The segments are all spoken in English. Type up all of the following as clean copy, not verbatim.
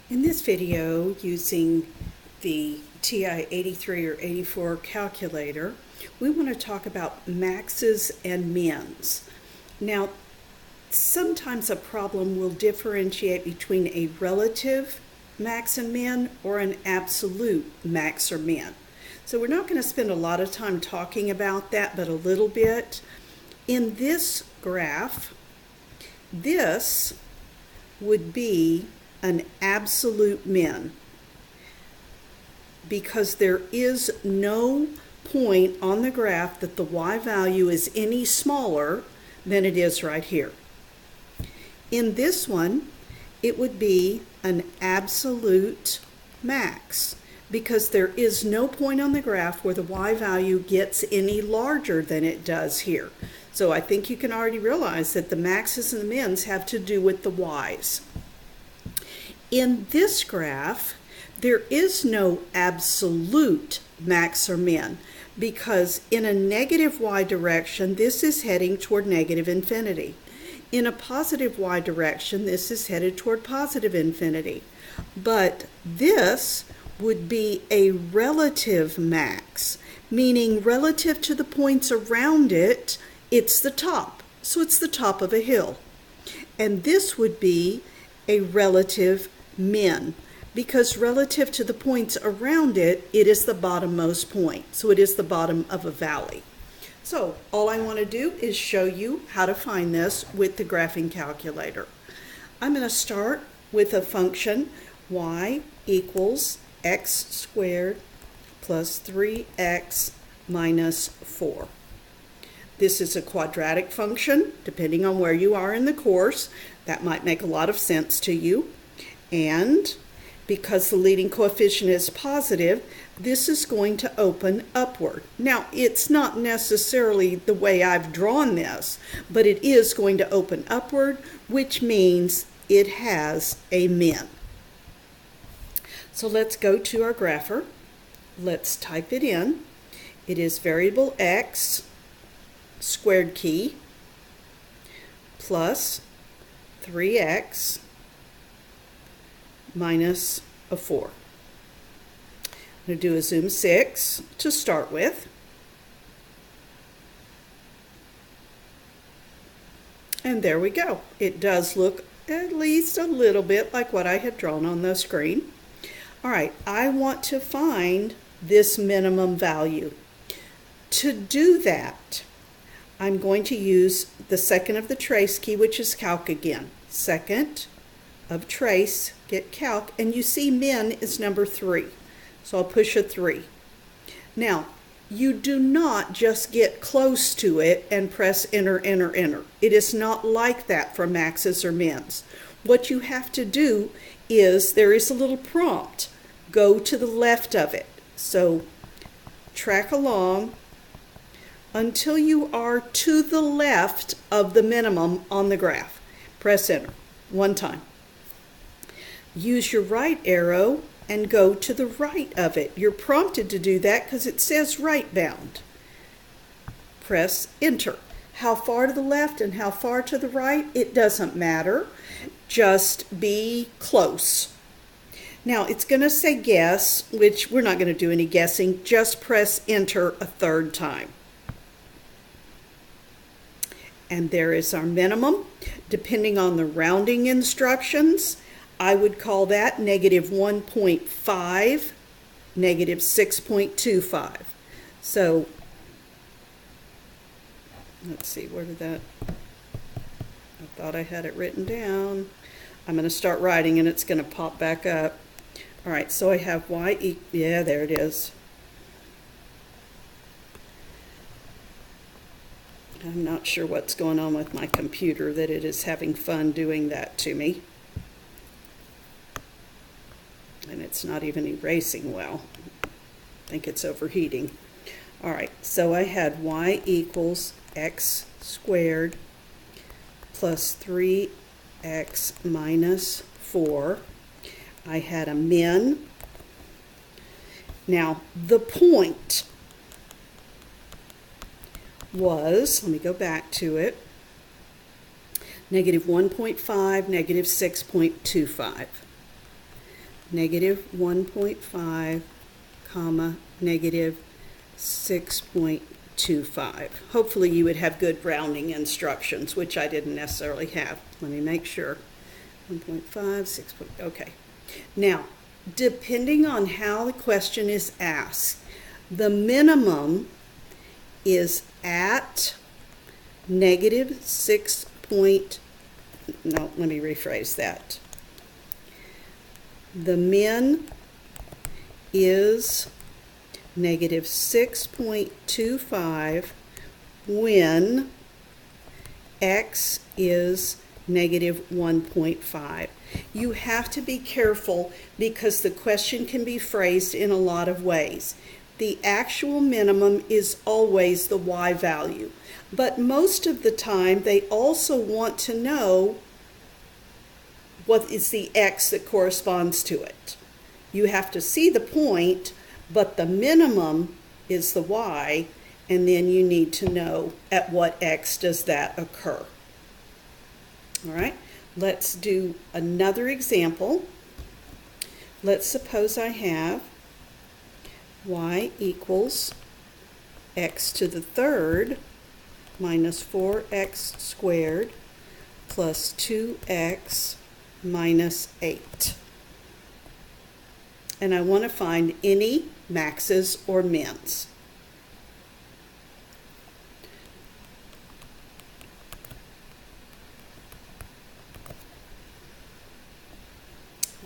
In this video, using the TI-83 or 84 calculator, we want to talk about maxes and mins. Now, sometimes a problem will differentiate between a relative max and min or an absolute max or min. So we're not going to spend a lot of time talking about that, but a little bit. In this graph, this would be an absolute min because there is no point on the graph that the y value is any smaller than it is right here. In this one, it would be an absolute max because there is no point on the graph where the y value gets any larger than it does here. So I think you can already realize that the maxes and the mins have to do with the y's. In this graph, there is no absolute max or min because in a negative y direction, this is heading toward negative infinity. In a positive y direction, this is headed toward positive infinity. But this would be a relative max, meaning relative to the points around it, it's the top. So it's the top of a hill. And this would be a relative min because relative to the points around it, it is the bottommost point. So it is the bottom of a valley. So all I want to do is show you how to find this with the graphing calculator. I'm going to start with a function y equals x squared plus 3x minus 4. This is a quadratic function. Depending on where you are in the course, that might make a lot of sense to you. And because the leading coefficient is positive, this is going to open upward. Now, it's not necessarily the way I've drawn this, but it is going to open upward, which means it has a min. So let's go to our grapher. Let's type it in. It is variable x squared key plus 3x minus a 4. I'm going to do a zoom 6 to start with. And there we go. It does look at least a little bit like what I had drawn on the screen. All right, I want to find this minimum value. To do that, I'm going to use the second of the trace key, which is calc again. Second of trace, get calc, and you see min is number 3. So I'll push a 3. Now, you do not just get close to it and press enter, enter, enter. It is not like that for maxes or mins. What you have to do is, there is a little prompt. Go to the left of it. So track along until you are to the left of the minimum on the graph. Press enter one time. Use your right arrow and go to the right of it. You're prompted to do that because it says right bound. Press enter. How far to the left and how far to the right, it doesn't matter. Just be close. Now it's going to say guess, which we're not going to do any guessing. Just press enter a third time. And there is our minimum. Depending on the rounding instructions, I would call that negative 1.5, negative 6.25. So, let's see, where did that, I thought I had it written down. I'm going to start writing and it's going to pop back up. All right, so I have y, yeah, there it is. I'm not sure what's going on with my computer that it is having fun doing that to me. And it's not even erasing well. I think it's overheating. All right, so I had y equals x squared plus 3x minus 4. I had a min. Now, the point was, let me go back to it, negative 1.5, negative 6.25. negative 1.5, comma, negative 6.25. Hopefully you would have good rounding instructions, which I didn't necessarily have. Let me make sure. 1.5, 6. Okay. Now, depending on how the question is asked, the minimum is at negative 6. No, let me rephrase that. The min is negative 6.25 when x is negative 1.5. You have to be careful because the question can be phrased in a lot of ways. The actual minimum is always the y value, but most of the time they also want to know what is the x that corresponds to it. You have to see the point, but the minimum is the y, and then you need to know at what x does that occur. All right, let's do another example. Let's suppose I have y equals x to the third minus 4x squared plus 2x minus 8. And I want to find any maxes or mins.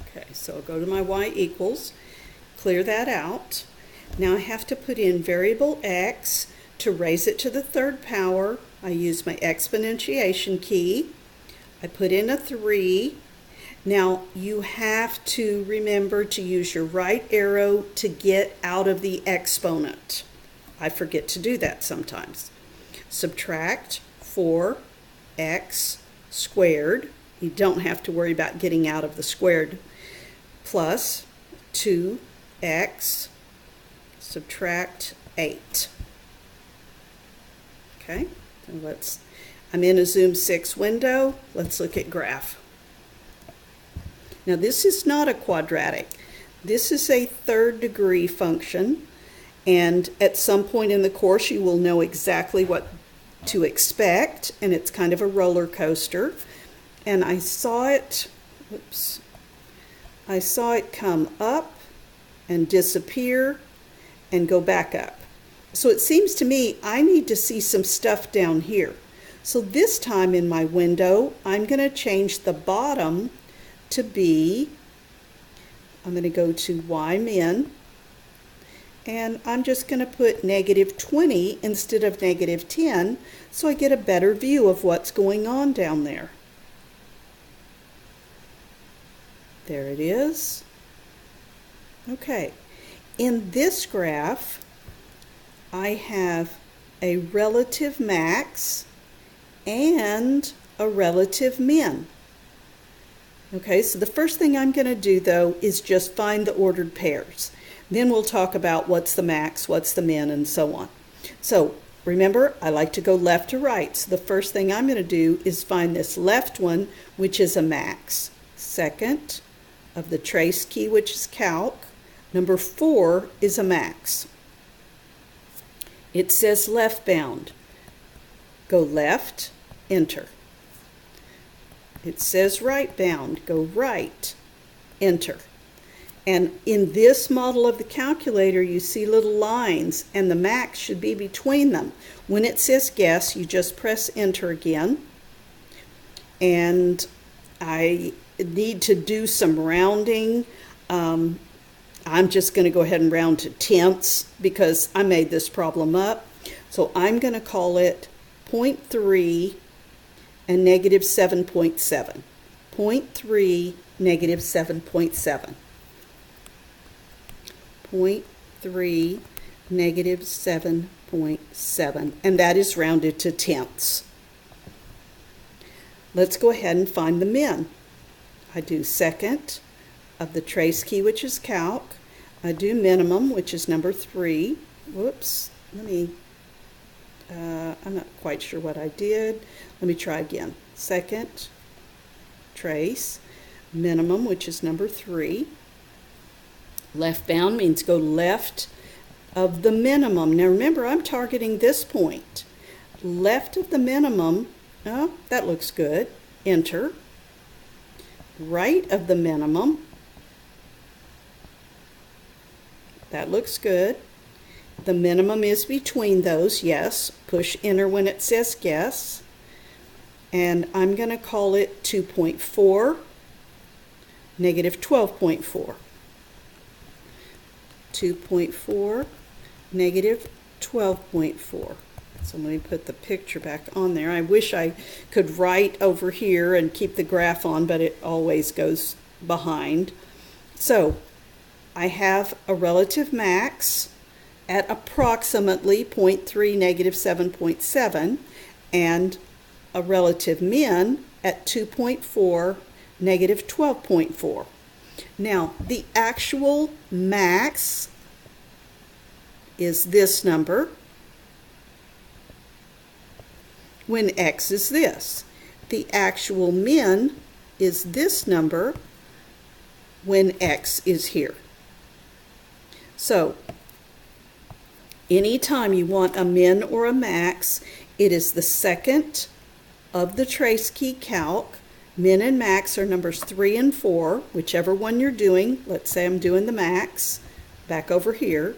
Okay, so I'll go to my y equals, clear that out. Now I have to put in variable x to raise it to the third power. I use my exponentiation key. I put in a 3. Now you have to remember to use your right arrow to get out of the exponent. I forget to do that sometimes. Subtract 4x squared. You don't have to worry about getting out of the squared. Plus 2x, subtract 8. Okay, so I'm in a Zoom 6 window. Let's look at graph. Now this is not a quadratic. This is a third degree function, and at some point in the course you will know exactly what to expect, and it's kind of a roller coaster. And I saw it come up and disappear and go back up. So it seems to me I need to see some stuff down here. So this time in my window, I'm going to change the bottom to be, I'm going to go to y min, and I'm just going to put negative 20 instead of negative 10, so I get a better view of what's going on down there. There it is. Okay, in this graph, I have a relative max and a relative min. Okay, so the first thing I'm going to do though is just find the ordered pairs. Then we'll talk about what's the max, what's the min, and so on. So remember, I like to go left to right. So the first thing I'm going to do is find this left one, which is a max. Second of the trace key, which is calc. Number 4 is a max. It says left bound. Go left, enter. It says right bound. Go right, enter. And in this model of the calculator, you see little lines, and the max should be between them. When it says guess, you just press enter again. And I need to do some rounding. I'm just going to go ahead and round to tenths because I made this problem up. So I'm going to call it 0.3 and negative 7.7. 0.3, negative 7.7. 0.3, negative 7.7. And that is rounded to tenths. Let's go ahead and find the min. I do second of the trace key, which is calc. I do minimum, which is number 3. Whoops, I'm not quite sure what I did. Let me try again. Second, trace, minimum, which is number 3. Left bound means go left of the minimum. Now remember, I'm targeting this point. Left of the minimum, oh, that looks good. Enter. Right of the minimum. That looks good. The minimum is between those, yes. Push enter when it says guess. And I'm going to call it 2.4, negative 12.4. 2.4, negative 12.4. So let me put the picture back on there. I wish I could write over here and keep the graph on, but it always goes behind. So I have a relative max at approximately 0.3, negative 7.7, and a relative min at 2.4, negative 12.4. Now, the actual max is this number when x is this. The actual min is this number when x is here. So, anytime you want a min or a max, it is the second of the trace key calc. Min and max are numbers 3 and 4, whichever one you're doing. Let's say I'm doing the max, back over here.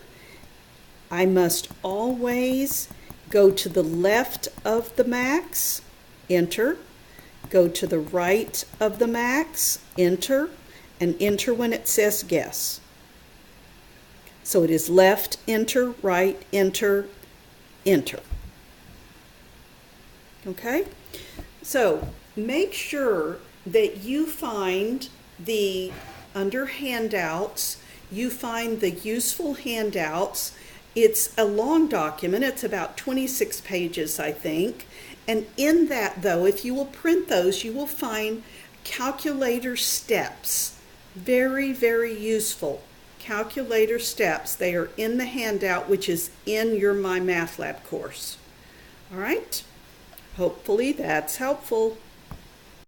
I must always go to the left of the max, enter. Go to the right of the max, enter, and enter when it says guess. So it is left, enter, right, enter, enter. Okay? So make sure that you find under handouts, you find the useful handouts. It's a long document. It's about 26 pages, I think. And in that, though, if you will print those, you will find calculator steps. Very, very useful. Calculator steps. They are in the handout, which is in your My Math Lab course. All right? Hopefully that's helpful.